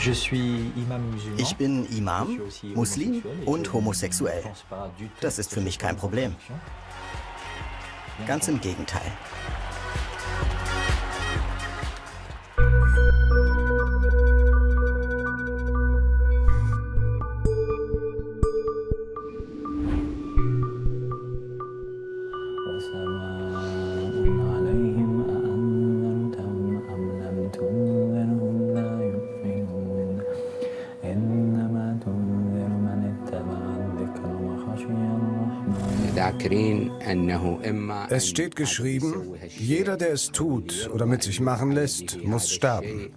Ich bin Imam, Muslim und homosexuell. Das ist für mich kein Problem. Ganz im Gegenteil. Es steht geschrieben, jeder, der es tut oder mit sich machen lässt, muss sterben.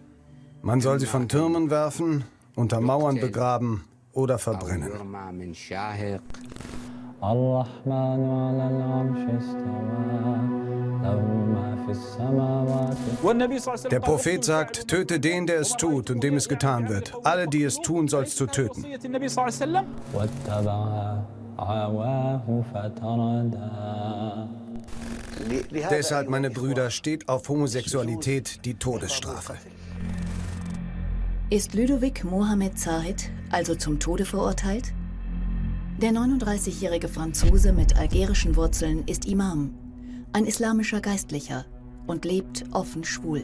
Man soll sie von Türmen werfen, unter Mauern begraben oder verbrennen. Der Prophet sagt, töte den, der es tut und dem es getan wird. Alle, die es tun, sollst du töten. Deshalb, meine Brüder, steht auf Homosexualität die Todesstrafe. Ist Ludovic Mohamed Zahid also zum Tode verurteilt? Der 39-jährige Franzose mit algerischen Wurzeln ist Imam, ein islamischer Geistlicher und lebt offen schwul.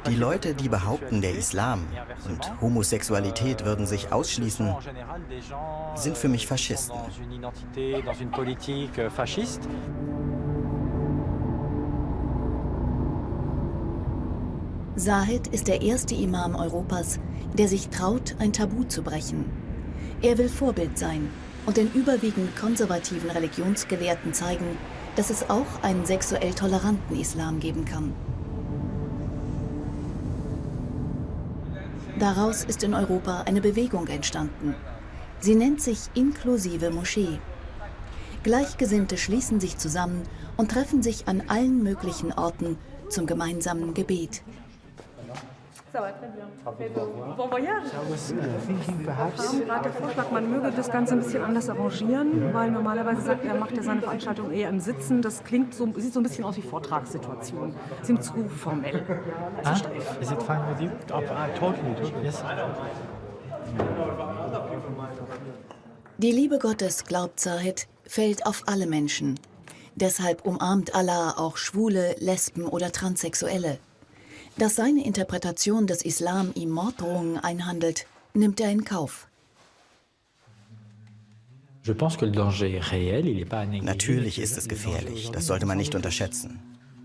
Die Leute, die behaupten, der Islam und Homosexualität würden sich ausschließen, sind für mich Faschisten. Zahid ist der erste Imam Europas, der sich traut, ein Tabu zu brechen. Er will Vorbild sein und den überwiegend konservativen Religionsgelehrten zeigen, dass es auch einen sexuell toleranten Islam geben kann. Daraus ist in Europa eine Bewegung entstanden. Sie nennt sich Inklusive Moschee. Gleichgesinnte schließen sich zusammen und treffen sich an allen möglichen Orten zum gemeinsamen Gebet. Wir haben gerade den Vorschlag, man möge das Ganze ein bisschen anders arrangieren, weil normalerweise sagt er, macht er seine Veranstaltung eher im Sitzen. Das klingt so, sieht so ein bisschen aus wie Vortragssituation. Sind zu formell, zu steif. Is it fine with you? Totally, yes. Die Liebe Gottes, glaubt Zahid, fällt auf alle Menschen. Deshalb umarmt Allah auch Schwule, Lesben oder Transsexuelle. Dass seine Interpretation des Islam ihm Morddrohungen einhandelt, nimmt er in Kauf. Natürlich ist es gefährlich, das sollte man nicht unterschätzen.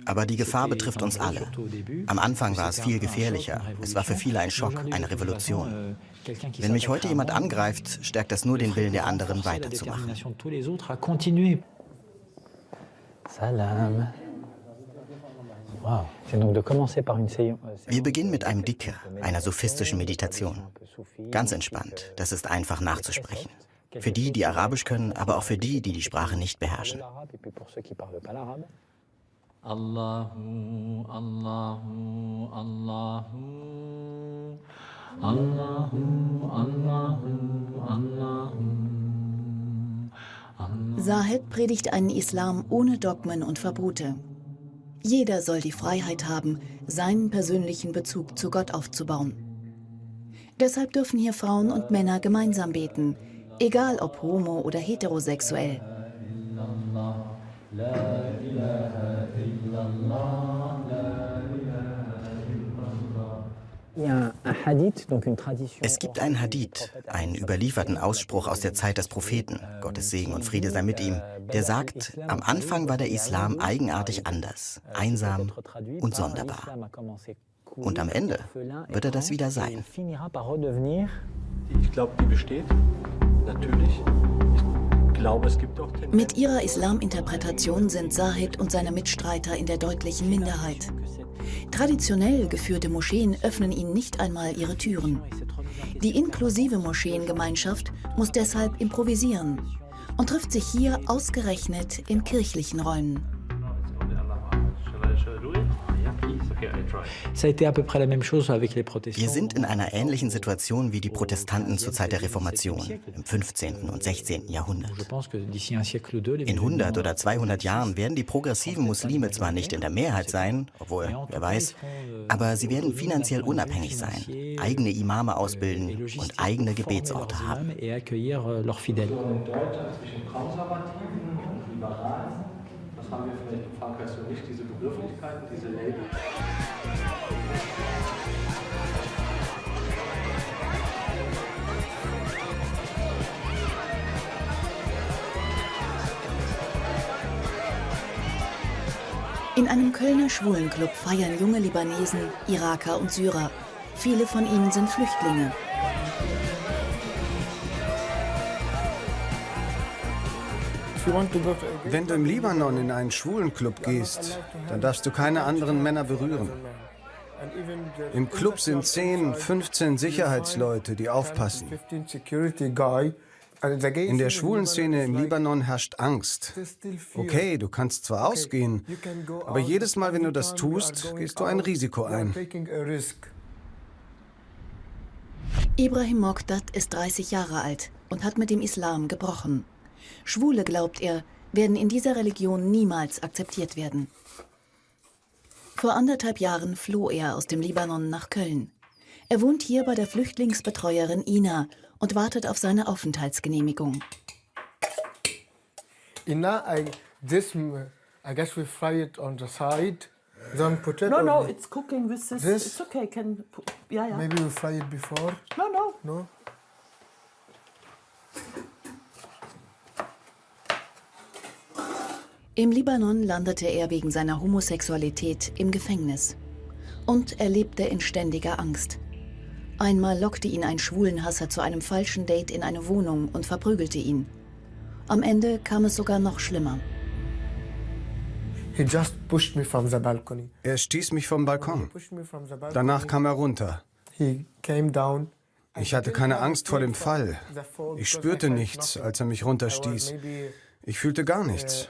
Aber die Gefahr betrifft uns alle. Am Anfang war es viel gefährlicher. Es war für viele ein Schock, eine Revolution. Wenn mich heute jemand angreift, stärkt das nur den Willen der anderen, weiterzumachen. Salam. Wir beginnen mit einem Dhikr, einer sophistischen Meditation. Ganz entspannt, das ist einfach nachzusprechen. Für die, die Arabisch können, aber auch für die, die die Sprache nicht beherrschen. Allahu, Allahu, Allahu, Allahu, Allahu, Allahu. Zahid predigt einen Islam ohne Dogmen und Verbote. Jeder soll die Freiheit haben, seinen persönlichen Bezug zu Gott aufzubauen. Deshalb dürfen hier Frauen und Männer gemeinsam beten, egal ob homo- oder heterosexuell. Es gibt einen Hadith, einen überlieferten Ausspruch aus der Zeit des Propheten, Gottes Segen und Friede sei mit ihm, der sagt, am Anfang war der Islam eigenartig anders, einsam und sonderbar. Und am Ende wird er das wieder sein. Ich glaube, die besteht, natürlich. Ich glaube, es gibt auch Tendenzen. Mit ihrer Islaminterpretation sind Zahid und seine Mitstreiter in der deutlichen Minderheit. Traditionell geführte Moscheen öffnen ihnen nicht einmal ihre Türen. Die inklusive Moscheengemeinschaft muss deshalb improvisieren und trifft sich hier ausgerechnet in kirchlichen Räumen. Wir sind in einer ähnlichen Situation wie die Protestanten zur Zeit der Reformation im 15. und 16. Jahrhundert. In 100 oder 200 Jahren werden die progressiven Muslime zwar nicht in der Mehrheit sein, obwohl, wer weiß, aber sie werden finanziell unabhängig sein, eigene Imame ausbilden und eigene Gebetsorte haben. In Deutschland zwischen Konservativen und Liberalen, das haben wir vielleicht in Frankreich so nicht, diese Begrifflichkeiten, diese Label. In einem Kölner Schwulenclub feiern junge Libanesen, Iraker und Syrer. Viele von ihnen sind Flüchtlinge. Wenn du im Libanon in einen Schwulenclub gehst, dann darfst du keine anderen Männer berühren. Im Club sind 10, 15 Sicherheitsleute, die aufpassen. In der Schwulenszene im Libanon herrscht Angst. Okay, du kannst zwar ausgehen, aber jedes Mal, wenn du das tust, gehst du ein Risiko ein. Ibrahim Mokdad ist 30 Jahre alt und hat mit dem Islam gebrochen. Schwule, glaubt er, werden in dieser Religion niemals akzeptiert werden. Vor 1,5 Jahren floh er aus dem Libanon nach Köln. Er wohnt hier bei der Flüchtlingsbetreuerin Ina und wartet auf seine Aufenthaltsgenehmigung. Ina, I guess we fry it on the side. Don't put it. No, it's cooking with this. It's okay. Yeah. Maybe we fry it before. No. Im Libanon landete er wegen seiner Homosexualität im Gefängnis und er lebte in ständiger Angst. Einmal lockte ihn ein Schwulenhasser zu einem falschen Date in eine Wohnung und verprügelte ihn. Am Ende kam es sogar noch schlimmer. He just pushed me from the balcony. Er stieß mich vom Balkon. Danach kam er runter. He came down. Ich hatte keine Angst vor dem Fall. Ich spürte nichts, als er mich runterstieß. Ich fühlte gar nichts.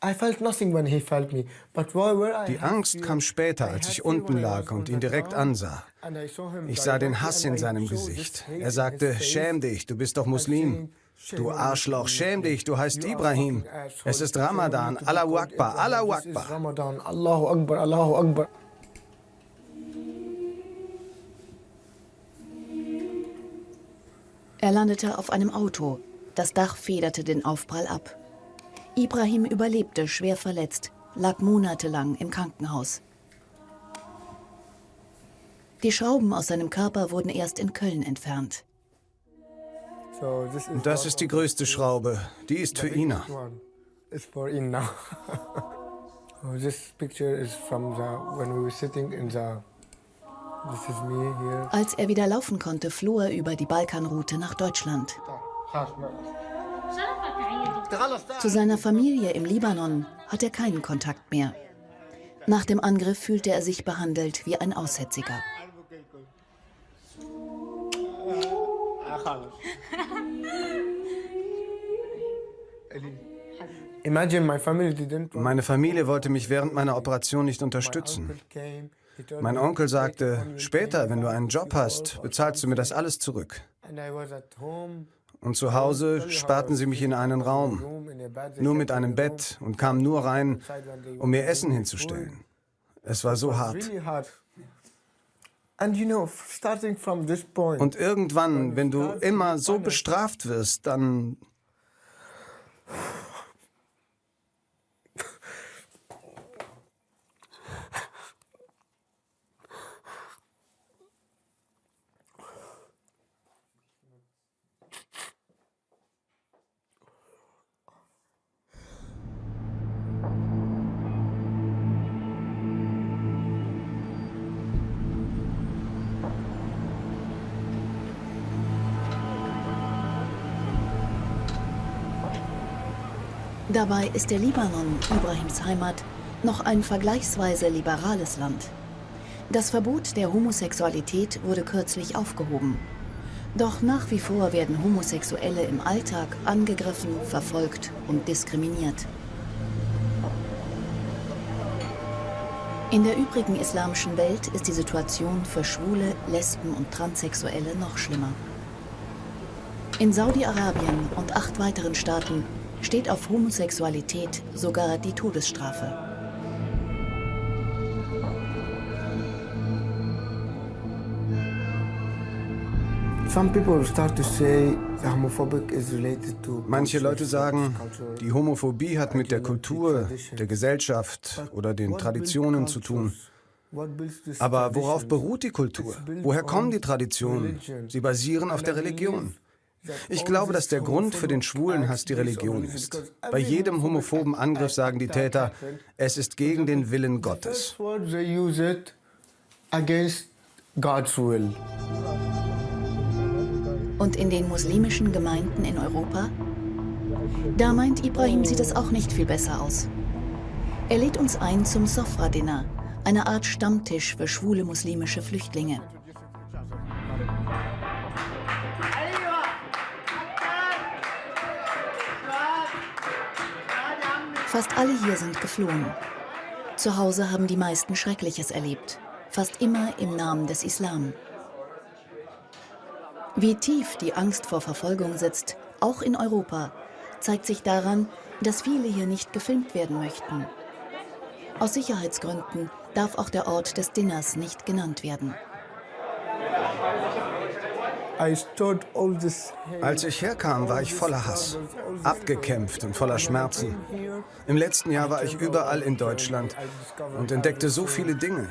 I felt nothing when he felt me. But where Die Angst kam später, als ich unten lag und ihn direkt ansah. Ich sah den Hass in seinem Gesicht. Er sagte, schäm dich, du bist doch Muslim. Du Arschloch, schäm dich, du heißt Ibrahim. Es ist Ramadan, Allahu Akbar, Allahu Akbar. Ramadan, Allahu Akbar, Allahu Akbar. Er landete auf einem Auto. Das Dach federte den Aufprall ab. Ibrahim überlebte schwer verletzt, lag monatelang im Krankenhaus. Die Schrauben aus seinem Körper wurden erst in Köln entfernt. Das ist die größte Schraube. Die ist für Ina. Als er wieder laufen konnte, floh er über die Balkanroute nach Deutschland. Zu seiner Familie im Libanon hat er keinen Kontakt mehr. Nach dem Angriff fühlte er sich behandelt wie ein Aussätziger. Meine Familie wollte mich während meiner Operation nicht unterstützen. Mein Onkel sagte, später, wenn du einen Job hast, bezahlst du mir das alles zurück. Und zu Hause sperrten sie mich in einen Raum, nur mit einem Bett und kamen nur rein, um mir Essen hinzustellen. Es war so hart. Und irgendwann, wenn du immer so bestraft wirst, dann... Dabei ist der Libanon, Ibrahims Heimat, noch ein vergleichsweise liberales Land. Das Verbot der Homosexualität wurde kürzlich aufgehoben. Doch nach wie vor werden Homosexuelle im Alltag angegriffen, verfolgt und diskriminiert. In der übrigen islamischen Welt ist die Situation für Schwule, Lesben und Transsexuelle noch schlimmer. In Saudi-Arabien und 8 weiteren Staaten steht auf Homosexualität sogar die Todesstrafe. Manche Leute sagen, die Homophobie hat mit der Kultur, der Gesellschaft oder den Traditionen zu tun. Aber worauf beruht die Kultur? Woher kommen die Traditionen? Sie basieren auf der Religion. Ich glaube, dass der Grund für den Schwulenhass die Religion ist. Bei jedem homophoben Angriff sagen die Täter, es ist gegen den Willen Gottes. Und in den muslimischen Gemeinden in Europa? Da meint Ibrahim, sieht es auch nicht viel besser aus. Er lädt uns ein zum Sofra-Dinner, eine Art Stammtisch für schwule muslimische Flüchtlinge. Fast alle hier sind geflohen. Zu Hause haben die meisten Schreckliches erlebt, fast immer im Namen des Islam. Wie tief die Angst vor Verfolgung sitzt, auch in Europa, zeigt sich daran, dass viele hier nicht gefilmt werden möchten. Aus Sicherheitsgründen darf auch der Ort des Dinners nicht genannt werden. Als ich herkam, war ich voller Hass, abgekämpft und voller Schmerzen. Im letzten Jahr war ich überall in Deutschland und entdeckte so viele Dinge.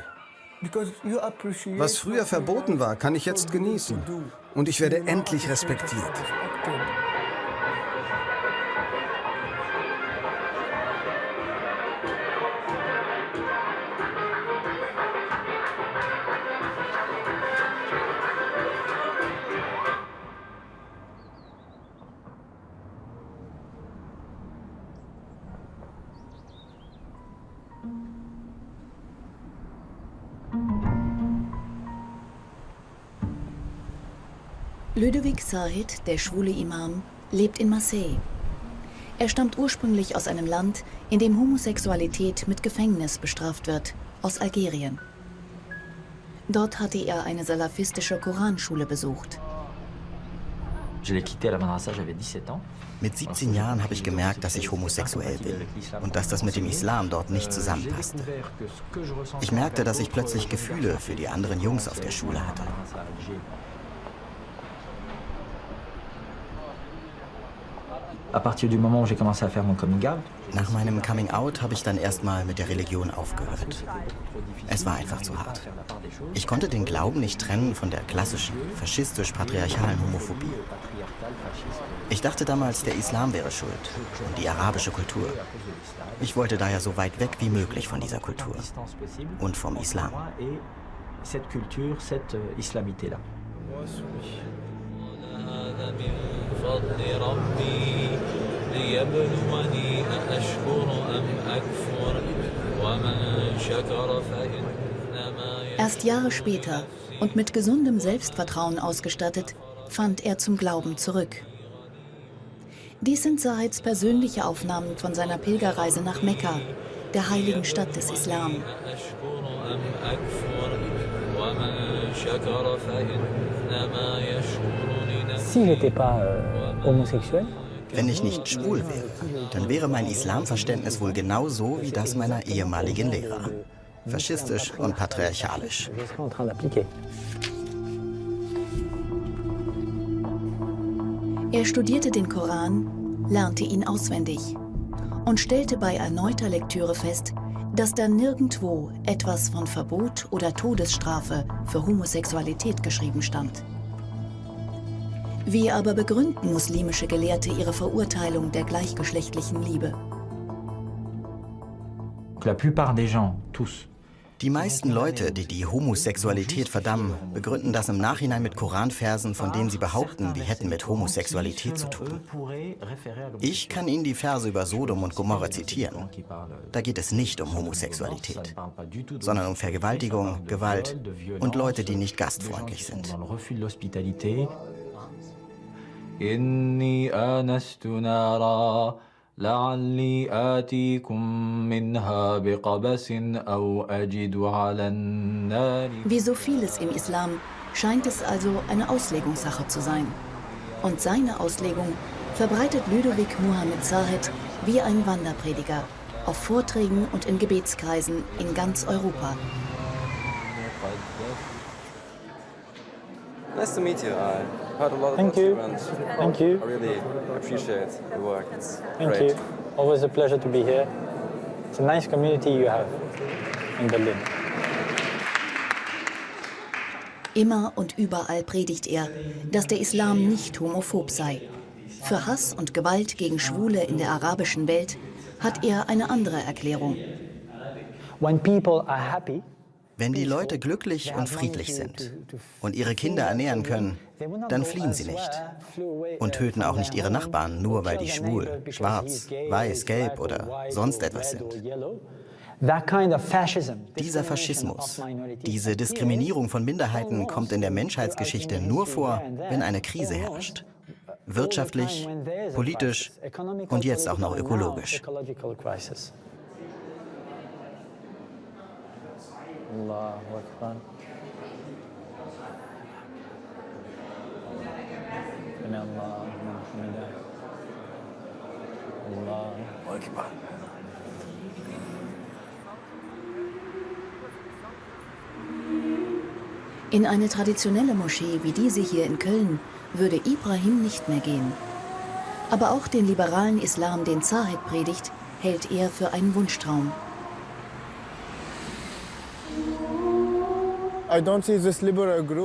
Was früher verboten war, kann ich jetzt genießen. Und ich werde endlich respektiert. Ludovic Zahid, der schwule Imam, lebt in Marseille. Er stammt ursprünglich aus einem Land, in dem Homosexualität mit Gefängnis bestraft wird, aus Algerien. Dort hatte er eine salafistische Koranschule besucht. Mit 17 Jahren habe ich gemerkt, dass ich homosexuell bin und dass das mit dem Islam dort nicht zusammenpasst. Ich merkte, dass ich plötzlich Gefühle für die anderen Jungs auf der Schule hatte. Nach meinem Coming-out habe ich dann erstmal mit der Religion aufgehört. Es war einfach zu hart. Ich konnte den Glauben nicht trennen von der klassischen, faschistisch-patriarchalen Homophobie. Ich dachte damals, der Islam wäre schuld und die arabische Kultur. Ich wollte daher so weit weg wie möglich von dieser Kultur und vom Islam. Erst Jahre später und mit gesundem Selbstvertrauen ausgestattet, fand er zum Glauben zurück. Dies sind Zaids persönliche Aufnahmen von seiner Pilgerreise nach Mekka, der heiligen Stadt des Islam. Wenn ich nicht schwul wäre, dann wäre mein Islamverständnis wohl genauso wie das meiner ehemaligen Lehrer. Faschistisch und patriarchalisch. Er studierte den Koran, lernte ihn auswendig und stellte bei erneuter Lektüre fest, dass da nirgendwo etwas von Verbot oder Todesstrafe für Homosexualität geschrieben stand. Wie aber begründen muslimische Gelehrte ihre Verurteilung der gleichgeschlechtlichen Liebe? Die meisten Leute, die die Homosexualität verdammen, begründen das im Nachhinein mit Koranversen, von denen sie behaupten, die hätten mit Homosexualität zu tun. Ich kann Ihnen die Verse über Sodom und Gomorra zitieren. Da geht es nicht um Homosexualität, sondern um Vergewaltigung, Gewalt und Leute, die nicht gastfreundlich sind. لعلي آتيكم منها بقبس أو أجد على النار. Wie so vieles im Islam scheint es also eine Auslegungssache zu sein. Und seine Auslegung verbreitet Ludovic Mohammed Zahed wie ein Wanderprediger auf Vorträgen und in Gebetskreisen in ganz Europa. Nice to meet you. I heard a lot Thank about you. you and Thank you. I really appreciate your work. It's Thank great. you. Always a pleasure to be here. It's a nice community you have in Berlin. Immer und überall predigt er, dass der Islam nicht homophob sei. Für Hass und Gewalt gegen Schwule in der arabischen Welt hat er eine andere Erklärung. When people are happy, Wenn die Leute glücklich und friedlich sind und ihre Kinder ernähren können, dann fliehen sie nicht und töten auch nicht ihre Nachbarn, nur weil die schwul, schwarz, weiß, gelb oder sonst etwas sind. Dieser Faschismus, diese Diskriminierung von Minderheiten kommt in der Menschheitsgeschichte nur vor, wenn eine Krise herrscht. Wirtschaftlich, politisch und jetzt auch noch ökologisch. Allahu Akbar. Sami Allahu liman hamidah. Allahu Akbar. In eine traditionelle Moschee wie diese hier in Köln würde Ibrahim nicht mehr gehen. Aber auch den liberalen Islam, den Zahed predigt, hält er für einen Wunschtraum.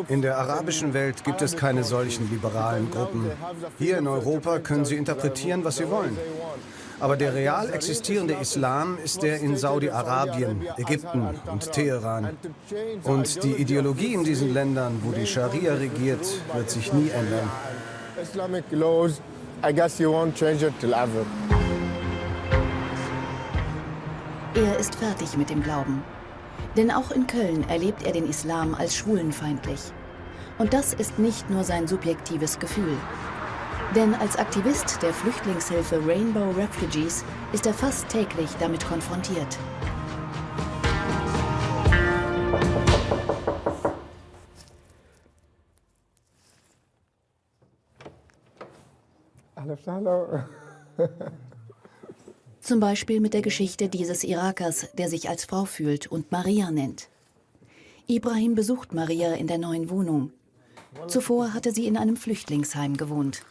In der arabischen Welt gibt es keine solchen liberalen Gruppen. Hier in Europa können sie interpretieren, was sie wollen. Aber der real existierende Islam ist der in Saudi-Arabien, Ägypten und Teheran. Und die Ideologie in diesen Ländern, wo die Scharia regiert, wird sich nie ändern. Er ist fertig mit dem Glauben. Denn auch in Köln erlebt er den Islam als schwulenfeindlich. Und das ist nicht nur sein subjektives Gefühl. Denn als Aktivist der Flüchtlingshilfe Rainbow Refugees ist er fast täglich damit konfrontiert. Zum Beispiel mit der Geschichte dieses Irakers, der sich als Frau fühlt und Maria nennt. Ibrahim besucht Maria in der neuen Wohnung. Zuvor hatte sie in einem Flüchtlingsheim gewohnt.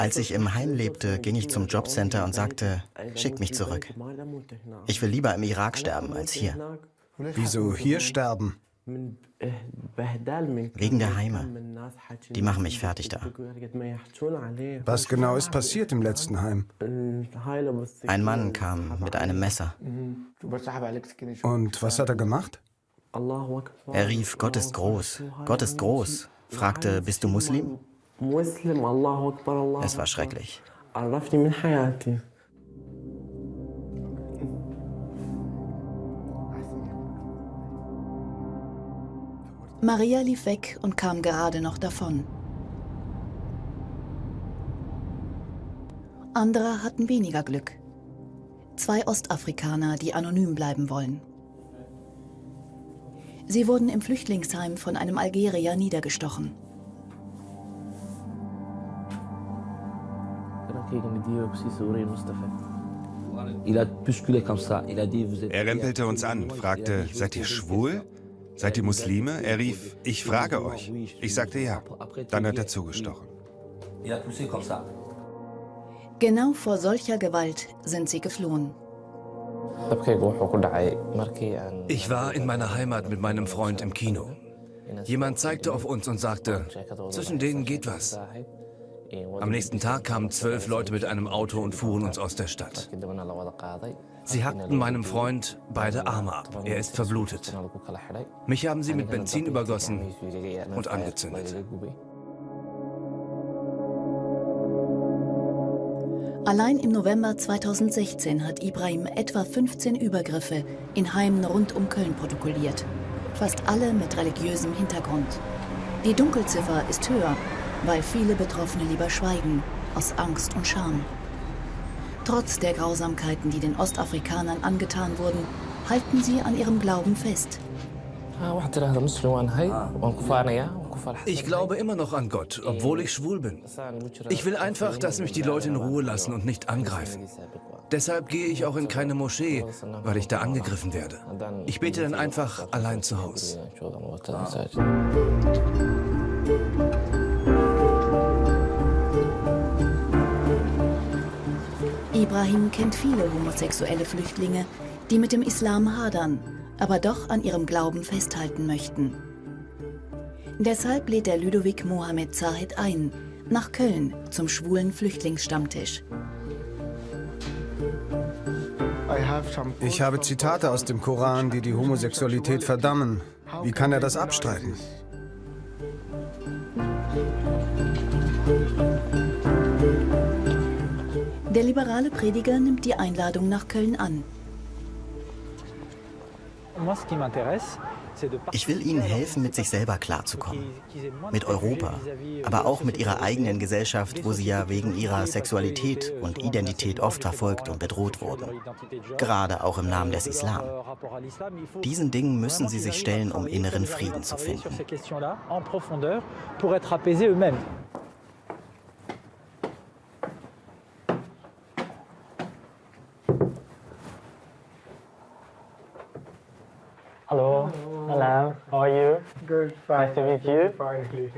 Als ich im Heim lebte, ging ich zum Jobcenter und sagte, schickt mich zurück. Ich will lieber im Irak sterben als hier. Wieso hier sterben? Wegen der Heime. Die machen mich fertig da. Was genau ist passiert im letzten Heim? Ein Mann kam mit einem Messer. Und was hat er gemacht? Er rief, Gott ist groß, Gott ist groß. Fragte, bist du Muslim? Es war schrecklich. Maria lief weg und kam gerade noch davon. Andere hatten weniger Glück. 2 Ostafrikaner, die anonym bleiben wollen. Sie wurden im Flüchtlingsheim von einem Algerier niedergestochen. Er rempelte uns an, fragte, seid ihr schwul? Seid ihr Muslime? Er rief, ich frage euch. Ich sagte ja. Dann hat er zugestochen. Genau vor solcher Gewalt sind sie geflohen. Ich war in meiner Heimat mit meinem Freund im Kino. Jemand zeigte auf uns und sagte, zwischen denen geht was. Am nächsten Tag kamen 12 Leute mit einem Auto und fuhren uns aus der Stadt. Sie hackten meinem Freund beide Arme ab. Er ist verblutet. Mich haben sie mit Benzin übergossen und angezündet. Allein im November 2016 hat Ibrahim etwa 15 Übergriffe in Heimen rund um Köln protokolliert. fast alle mit religiösem Hintergrund. Die Dunkelziffer ist höher, weil viele Betroffene lieber schweigen, aus Angst und Scham. Trotz der Grausamkeiten, die den Ostafrikanern angetan wurden, halten sie an ihrem Glauben fest. Ich glaube immer noch an Gott, obwohl ich schwul bin. Ich will einfach, dass mich die Leute in Ruhe lassen und nicht angreifen. Deshalb gehe ich auch in keine Moschee, weil ich da angegriffen werde. Ich bete dann einfach allein zu Hause. Ibrahim kennt viele homosexuelle Flüchtlinge, die mit dem Islam hadern, aber doch an ihrem Glauben festhalten möchten. Deshalb lädt er Ludovic Mohamed Zahid ein, nach Köln zum schwulen Flüchtlingsstammtisch. Ich habe Zitate aus dem Koran, die die Homosexualität verdammen. Wie kann er das abstreiten? Der liberale Prediger nimmt die Einladung nach Köln an. Ich will ihnen helfen, mit sich selber klarzukommen. Mit Europa, aber auch mit ihrer eigenen Gesellschaft, wo sie ja wegen ihrer Sexualität und Identität oft verfolgt und bedroht wurden. Gerade auch im Namen des Islam. Diesen Dingen müssen sie sich stellen, um inneren Frieden zu finden. Hello. Hello. How are you? Good. Nice to meet you. Finally.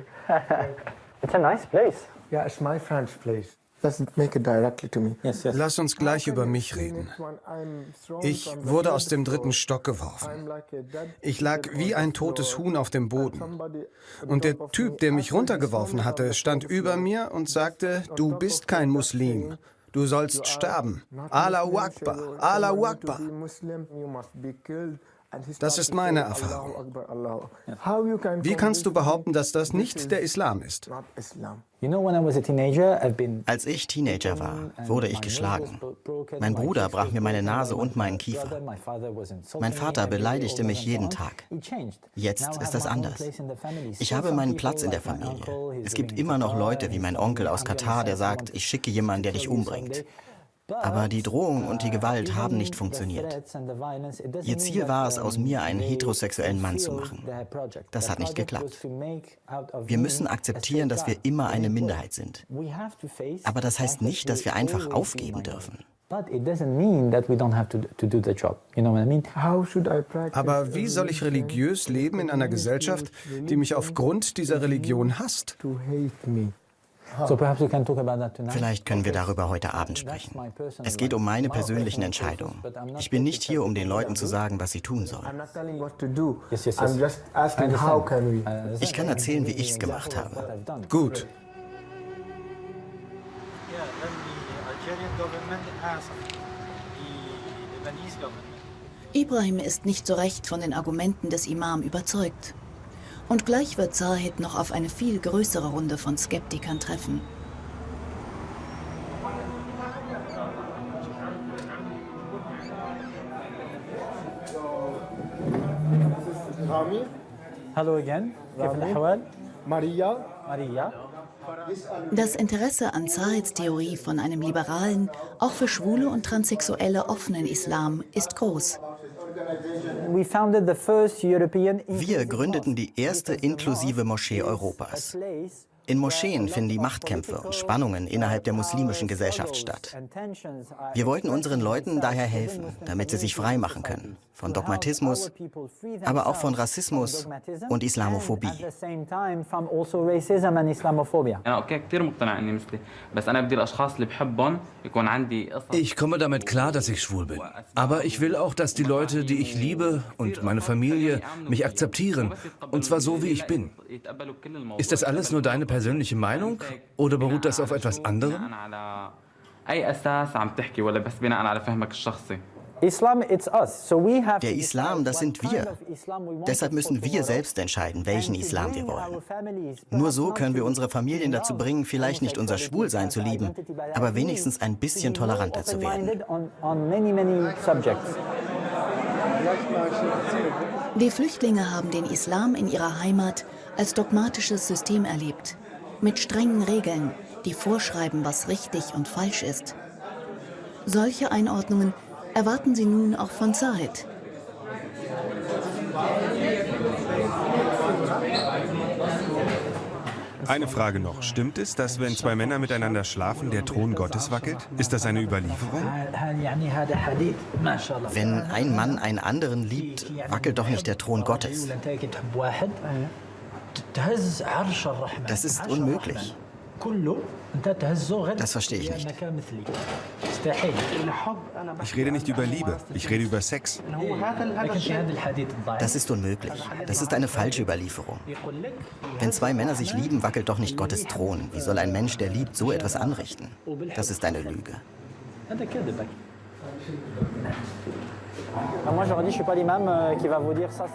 It's a nice place. Yeah, it's my friend's place. Doesn't make it directly to me. Yes, yes. Lass uns gleich über mich reden. Ich wurde aus dem 3. Stock geworfen. Ich lag wie ein totes Huhn auf dem Boden. Und der Typ, der mich runtergeworfen hatte, stand über mir und sagte, du bist kein Muslim. Du sollst sterben. Allahu Akbar, Allahu Akbar. Das ist meine Erfahrung. Wie kannst du behaupten, dass das nicht der Islam ist? Als ich Teenager war, wurde ich geschlagen. Mein Bruder brach mir meine Nase und meinen Kiefer. Mein Vater beleidigte mich jeden Tag. Jetzt ist das anders. Ich habe meinen Platz in der Familie. Es gibt immer noch Leute wie mein Onkel aus Katar, der sagt, ich schicke jemanden, der dich umbringt. Aber die Drohung und die Gewalt haben nicht funktioniert. Ihr Ziel war es, aus mir einen heterosexuellen Mann zu machen. Das hat nicht geklappt. Wir müssen akzeptieren, dass wir immer eine Minderheit sind. Aber das heißt nicht, dass wir einfach aufgeben dürfen. Aber wie soll ich religiös leben in einer Gesellschaft, die mich aufgrund dieser Religion hasst? Vielleicht können wir darüber heute Abend sprechen. Es geht um meine persönlichen Entscheidungen. Ich bin nicht hier, um den Leuten zu sagen, was sie tun sollen. Ich kann erzählen, wie ich es gemacht habe. Gut. Ibrahim ist nicht so recht von den Argumenten des Imam überzeugt. Und gleich wird Zahid noch auf eine viel größere Runde von Skeptikern treffen. Hello again. Maria. Maria. Das Interesse an Zahids Theorie von einem liberalen, auch für Schwule und Transsexuelle offenen Islam ist groß. Wir gründeten die erste inklusive Moschee Europas. In Moscheen finden die Machtkämpfe und Spannungen innerhalb der muslimischen Gesellschaft statt. Wir wollten unseren Leuten daher helfen, damit sie sich frei machen können. Von Dogmatismus, aber auch von Rassismus und Islamophobie. Ich komme damit klar, dass ich schwul bin. Aber ich will auch, dass die Leute, die ich liebe und meine Familie, mich akzeptieren. Und zwar so, wie ich bin. Ist das alles nur deine persönliche Meinung? Oder beruht das auf etwas anderem? Der Islam, das sind wir. Deshalb müssen wir selbst entscheiden, welchen Islam wir wollen. Nur so können wir unsere Familien dazu bringen, vielleicht nicht unser Schwulsein zu lieben, aber wenigstens ein bisschen toleranter zu werden. Die Flüchtlinge haben den Islam in ihrer Heimat als dogmatisches System erlebt, mit strengen Regeln, die vorschreiben, was richtig und falsch ist. Solche Einordnungen erwarten sie nun auch von Zahid. Eine Frage noch. Stimmt es, dass wenn zwei Männer miteinander schlafen, der Thron Gottes wackelt? Ist das eine Überlieferung? Wenn ein Mann einen anderen liebt, wackelt doch nicht der Thron Gottes. Das ist unmöglich. Das verstehe ich nicht. Ich rede nicht über Liebe, ich rede über Sex. Das ist unmöglich. Das ist eine falsche Überlieferung. Wenn zwei Männer sich lieben, wackelt doch nicht Gottes Thron. Wie soll ein Mensch, der liebt, so etwas anrichten? Das ist eine Lüge.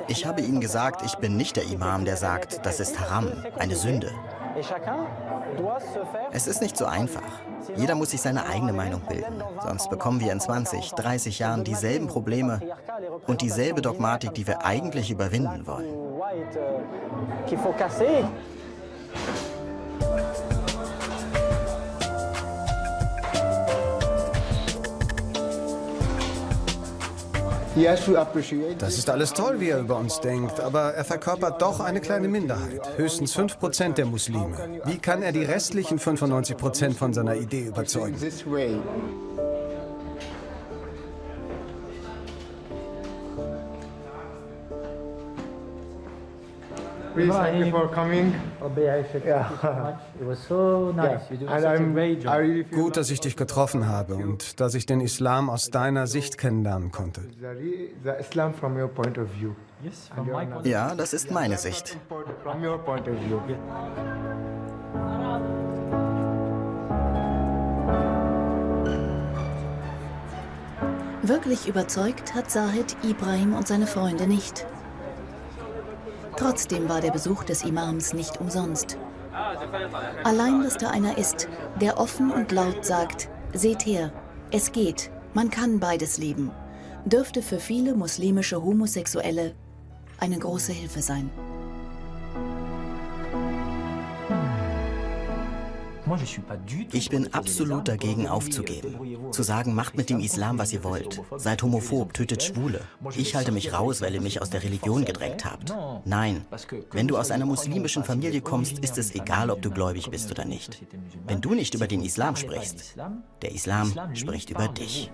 Ich habe Ihnen gesagt, ich bin nicht der Imam, der sagt, das ist Haram, eine Sünde. Es ist nicht so einfach. Jeder muss sich seine eigene Meinung bilden. Sonst bekommen wir in 20, 30 Jahren dieselben Probleme und dieselbe Dogmatik, die wir eigentlich überwinden wollen. Das ist alles toll, wie er über uns denkt, aber er verkörpert doch eine kleine Minderheit, höchstens 5% der Muslime. Wie kann er die restlichen 95% von seiner Idee überzeugen? Please, thank you for coming. Gut, dass ich dich getroffen habe und dass ich den Islam aus deiner Sicht kennenlernen konnte. Ja, das ist meine Sicht. Wirklich überzeugt hat Zahid Ibrahim und seine Freunde nicht. Trotzdem war der Besuch des Imams nicht umsonst. Allein, dass da einer ist, der offen und laut sagt, seht her, es geht, man kann beides leben, dürfte für viele muslimische Homosexuelle eine große Hilfe sein. Ich bin absolut dagegen aufzugeben. Zu sagen, macht mit dem Islam, was ihr wollt. Seid homophob, tötet Schwule. Ich halte mich raus, weil ihr mich aus der Religion gedrängt habt. Nein, wenn du aus einer muslimischen Familie kommst, ist es egal, ob du gläubig bist oder nicht. Wenn du nicht über den Islam sprichst, der Islam spricht über dich.